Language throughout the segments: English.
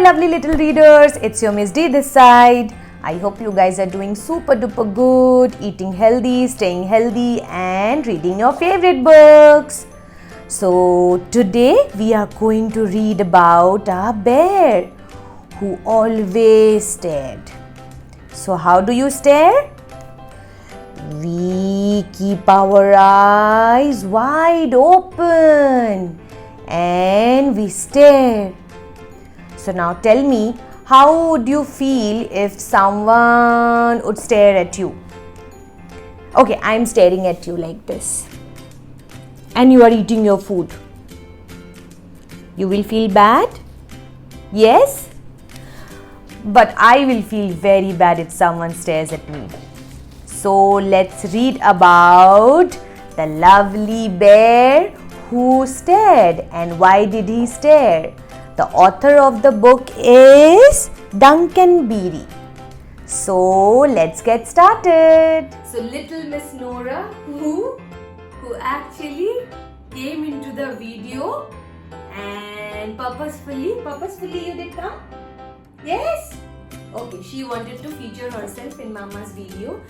lovely little readers, it's your Miss D this side. I hope you guys are doing super duper good, eating healthy, staying healthy and reading your favorite books. So today we are going to read about a bear who always stared. So how do you stare? We keep our eyes wide open and we stare. So now tell me, how would you feel if someone would stare at you? Okay, I'm staring at you like this. And you are eating your food. You will feel bad? Yes? But I will feel very bad if someone stares at me. So let's read about the lovely bear who stared. And why did he stare? The author of the book is Duncan Beedie. So let's get started. So little Miss Nora who actually came into the video and purposefully you did come? Yes? Okay, she wanted to feature herself in Mama's video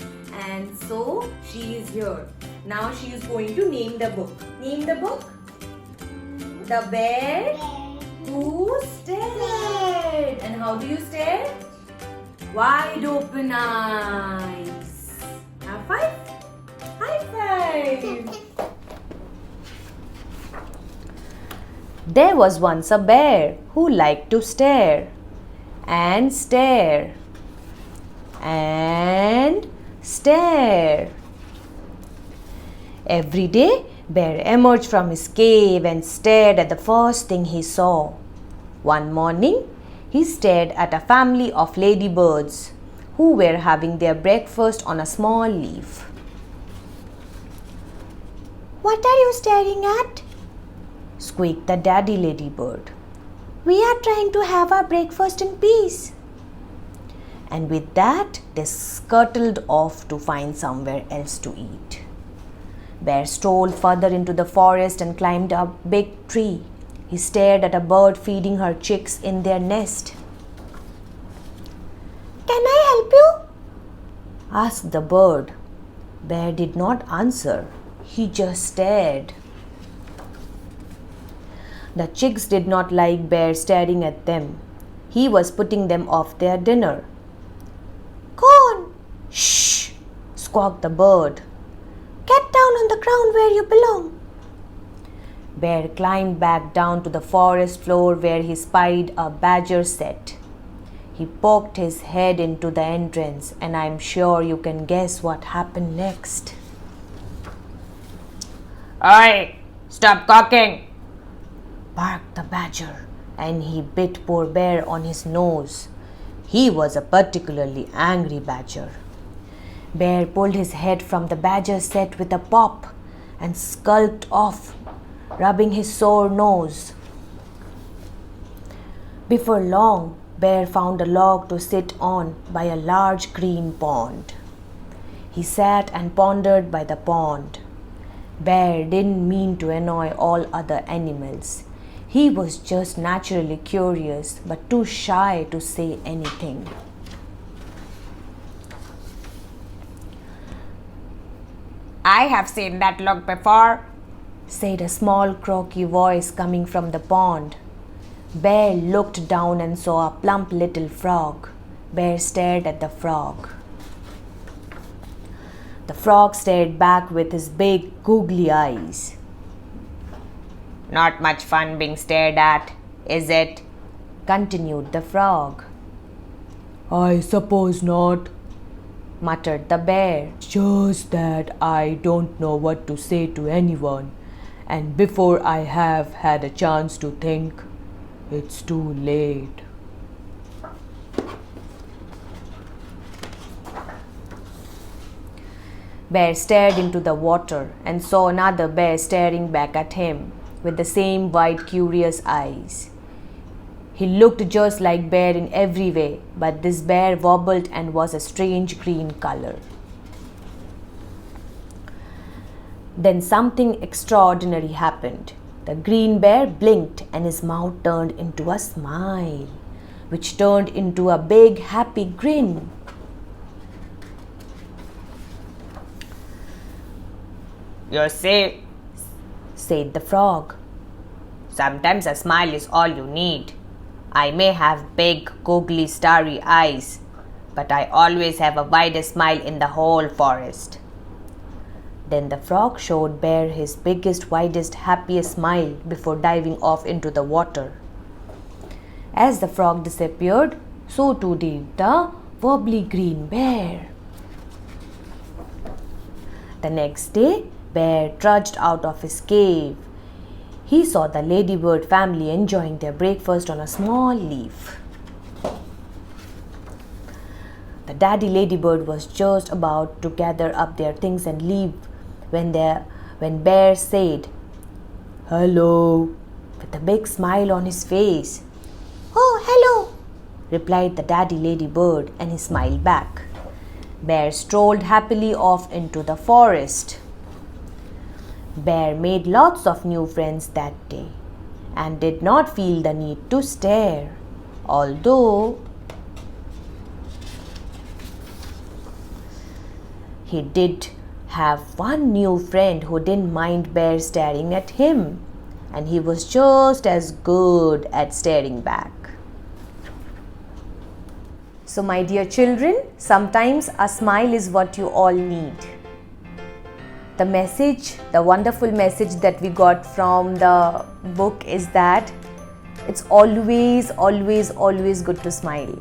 and so she is here. Now she is going to name the book. Name the book? The Bear Who Stared. And how do you stare? Wide open eyes. High five? High five. There was once a bear who liked to stare and stare and stare. Every day, Bear emerged from his cave and stared at the first thing he saw. One morning, he stared at a family of ladybirds who were having their breakfast on a small leaf. "What are you staring at?" squeaked the daddy ladybird. "We are trying to have our breakfast in peace." And with that, they scuttled off to find somewhere else to eat. Bear strolled further into the forest and climbed a big tree. He stared at a bird feeding her chicks in their nest. "Can I help you?" asked the bird. Bear did not answer. He just stared. The chicks did not like Bear staring at them. He was putting them off their dinner. "Corn!" "Shh!" squawked the bird. "Get down on the ground where you belong." Bear climbed back down to the forest floor where he spied a badger set. He poked his head into the entrance, and I'm sure you can guess what happened next. "Oi! Stop quacking!" barked the badger, and he bit poor Bear on his nose. He was a particularly angry badger. Bear pulled his head from the badger set with a pop and skulked off, rubbing his sore nose. Before long, Bear found a log to sit on by a large green pond. He sat and pondered by the pond. Bear didn't mean to annoy all other animals. He was just naturally curious but too shy to say anything. "I have seen that log before," said a small croaky voice coming from the pond. Bear looked down and saw a plump little frog. Bear stared at the frog. The frog stared back with his big googly eyes. "Not much fun being stared at, is it?" continued the frog. "I suppose not," muttered the bear. "Just that I don't know what to say to anyone, and before I have had a chance to think, it's too late." Bear stared into the water and saw another bear staring back at him with the same wide, curious eyes. He looked just like Bear in every way, but this bear wobbled and was a strange green color. Then something extraordinary happened. The green bear blinked and his mouth turned into a smile. which turned into a big happy grin. "You're safe," said the frog. "Sometimes a smile is all you need. I may have big, googly, starry eyes, but I always have a widest smile in the whole forest." Then the frog showed Bear his biggest, widest, happiest smile before diving off into the water. As the frog disappeared, so too did the wobbly green bear. The next day, Bear trudged out of his cave. He saw the ladybird family enjoying their breakfast on a small leaf. The daddy ladybird was just about to gather up their things and leave when Bear said, "Hello," with a big smile on his face. "Oh, hello," replied the daddy ladybird, and he smiled back. Bear strolled happily off into the forest. Bear made lots of new friends that day and did not feel the need to stare, although he did have one new friend who didn't mind Bear staring at him, and he was just as good at staring back. So, my dear children, sometimes a smile is what you all need. The message, the wonderful message that we got from the book is that it's always, always, always good to smile.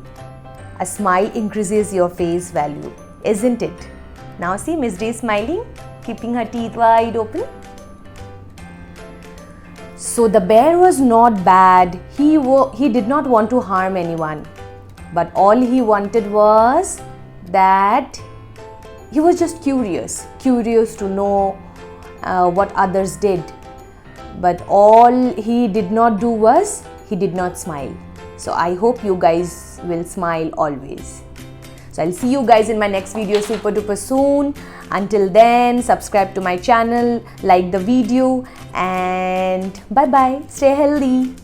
A smile increases your face value, isn't it? Now see Miss Day smiling, keeping her teeth wide open. So the bear was not bad. He did not want to harm anyone. But all he wanted was that he was just curious to know what others did. But all he did not do was he did not smile. So I hope you guys will smile always. So I'll see you guys in my next video super duper soon. Until then, subscribe to my channel, like the video, and bye bye. Stay healthy.